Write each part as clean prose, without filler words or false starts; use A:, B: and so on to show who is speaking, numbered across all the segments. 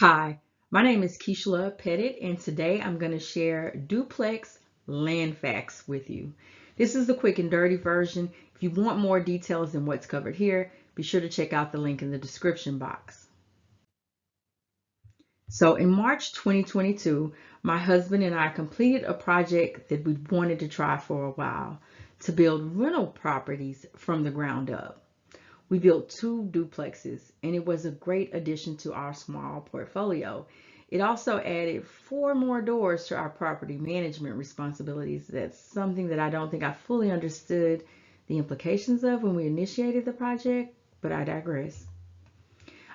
A: Hi, my name is Keishla Pettit, and today I'm going to share Duplex land facts with you. This is the quick and dirty version. If you want more details than what's covered here, be sure to check out the link in the description box. So in March 2022, my husband and I completed a project that we wanted to try for a while to build rental properties from the ground up. We built two duplexes, and it was a great addition to our small portfolio. It also added four more doors to our property management responsibilities. That's something that I don't think I fully understood the implications of when we initiated the project, but I digress.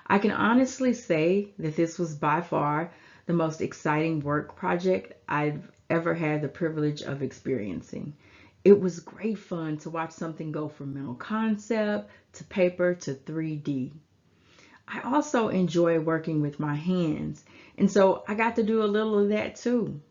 A: I can honestly say that this was by far the most exciting work project I've ever had the privilege of experiencing. It was great fun to watch something go from mental concept to paper to 3D. I also enjoy working with my hands, and so I got to do a little of that too.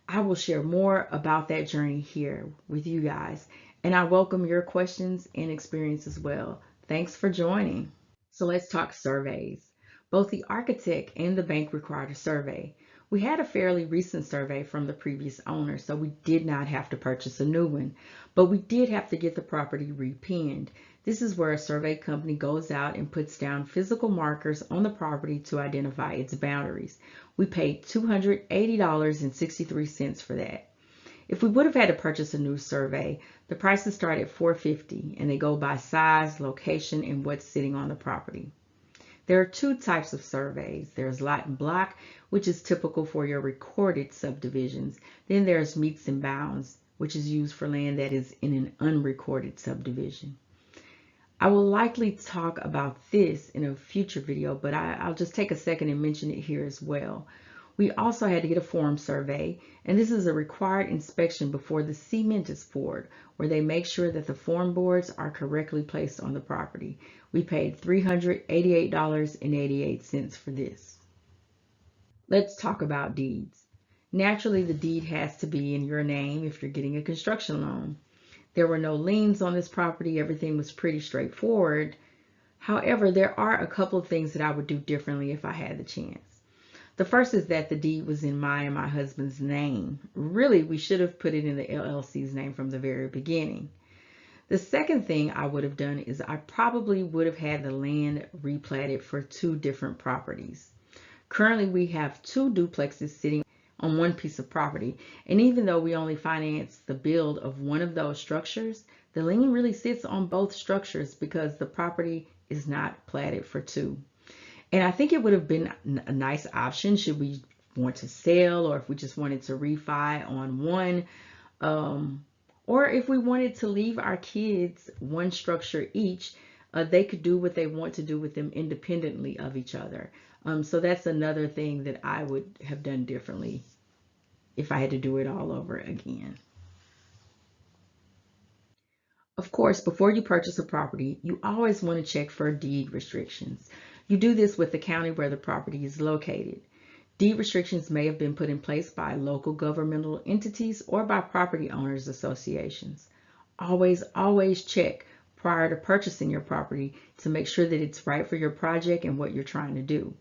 A: I will share more about that journey here with you guys, and I welcome your questions and experience as well. Thanks for joining. So let's talk surveys. Both the architect and the bank required a survey. We had a fairly recent survey from the previous owner, so we did not have to purchase a new one, but we did have to get the property repinned. This is where a survey company goes out and puts down physical markers on the property to identify its boundaries. We paid $280.63 for that. If we would have had to purchase a new survey, the prices start at $450 and they go by size, location, and what's sitting on the property. There are two types of surveys. There's lot and block, which is typical for your recorded subdivisions. Then there's meets and bounds, which is used for land that is in an unrecorded subdivision. I will likely talk about this in a future video, but I'll just take a second and mention it here as well. We also had to get a form survey, and this is a required inspection before the cement is poured, where they make sure that the form boards are correctly placed on the property. We paid $388.88 for this. Let's talk about deeds. Naturally, the deed has to be in your name if you're getting a construction loan. There were no liens on this property. Everything was pretty straightforward. However, there are a couple of things that I would do differently if I had the chance. The first is that the deed was in my and my husband's name. Really, we should have put it in the LLC's name from the very beginning. The second thing I would have done is I probably would have had the land replatted for two different properties. Currently, we have two duplexes sitting on one piece of property, and even though we only financed the build of one of those structures, the lien really sits on both structures because the property is not platted for two. And I think it would have been a nice option should we want to sell, or if we just wanted to refi on one, or if we wanted to leave our kids one structure each. They could do what they want to do with them independently of each other. So that's another thing that I would have done differently if I had to do it all over again. Of course, before you purchase a property, you always want to check for deed restrictions. You do this with the county where the property is located. Deed restrictions may have been put in place by local governmental entities or by property owners associations. Always check prior to purchasing your property to make sure that it's right for your project and what you're trying to do.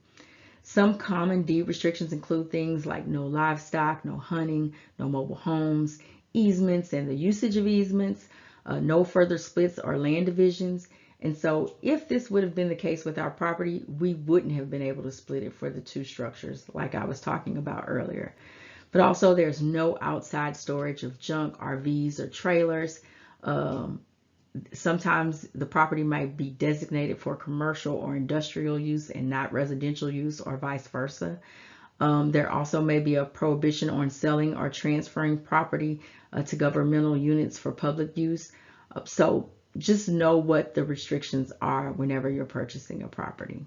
A: Some common deed restrictions include things like no livestock, no hunting, no mobile homes, easements and the usage of easements, no further splits or land divisions. And so if this would have been the case with our property, we wouldn't have been able to split it for the two structures like I was talking about earlier. But also there's no outside storage of junk, RVs, or trailers. Sometimes the property might be designated for commercial or industrial use and not residential use, or vice versa. There also may be a prohibition on selling or transferring property to governmental units for public use. So just know what the restrictions are whenever you're purchasing a property.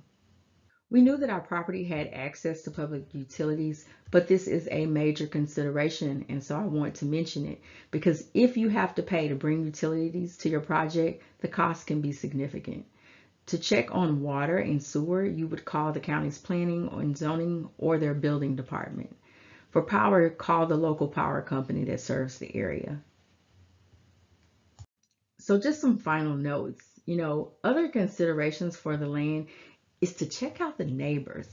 A: We knew that our property had access to public utilities, but this is a major consideration, and so I want to mention it because if you have to pay to bring utilities to your project, the cost can be significant. To check on water and sewer, you would call the county's planning and zoning or their building department. For power, call the local power company that serves the area. So just some final notes. Other considerations for the land is to check out the neighbors.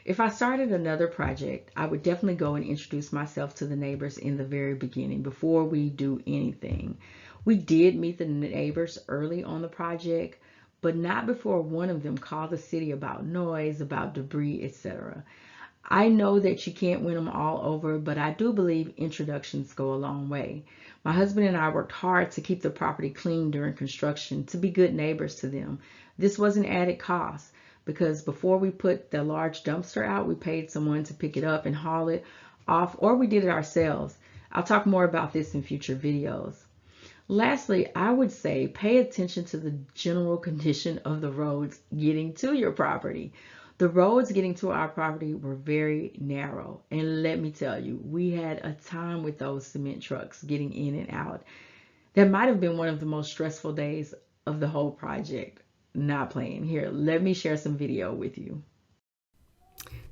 A: If I started another project, I would definitely go and introduce myself to the neighbors in the very beginning before we do anything. We did meet the neighbors early on the project, but not before one of them called the city about noise, about debris, etc. I know that you can't win them all over, but I do believe introductions go a long way. My husband and I worked hard to keep the property clean during construction, to be good neighbors to them. This was an added cost because before we put the large dumpster out, we paid someone to pick it up and haul it off, or we did it ourselves. I'll talk more about this in future videos. Lastly, I would say pay attention to the general condition of the roads getting to your property. The roads getting to our property were very narrow. And let me tell you, we had a time with those cement trucks getting in and out. That might have been one of the most stressful days of the whole project. Not playing. Here, let me share some video with you.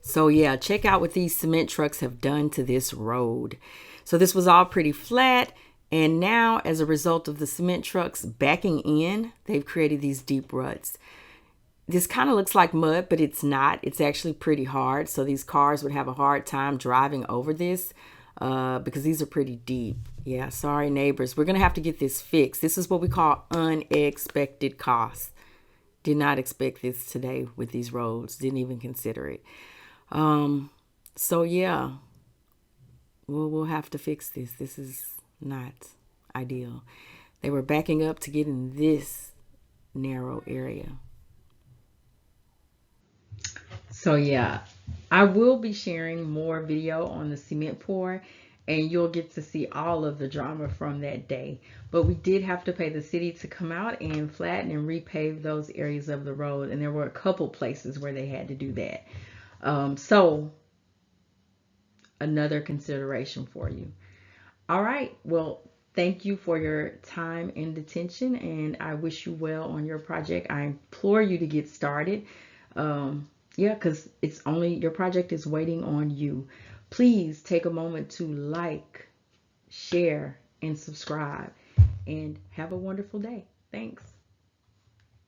A: So yeah, check out what these cement trucks have done to this road. So this was all pretty flat. And now, as a result of the cement trucks backing in, they've created these deep ruts. This kind of looks like mud, but it's not. It's actually pretty hard. So these cars would have a hard time driving over this because these are pretty deep. Yeah, sorry, neighbors. We're going to have to get this fixed. This is what we call unexpected costs. Did not expect this today with these roads. Didn't even consider it. So yeah, we'll have to fix this. This is not ideal. They were backing up to get in this narrow area. So yeah, I will be sharing more video on the cement pour, and you'll get to see all of the drama from that day. But we did have to pay the city to come out and flatten and repave those areas of the road, and there were a couple places where they had to do that. So another consideration for you. All right, well, thank you for your time and attention, and I wish you well on your project. I implore you to get started. Yeah, because it's only your project is waiting on you. Please take a moment to like, share, and subscribe, and have a wonderful day. Thanks.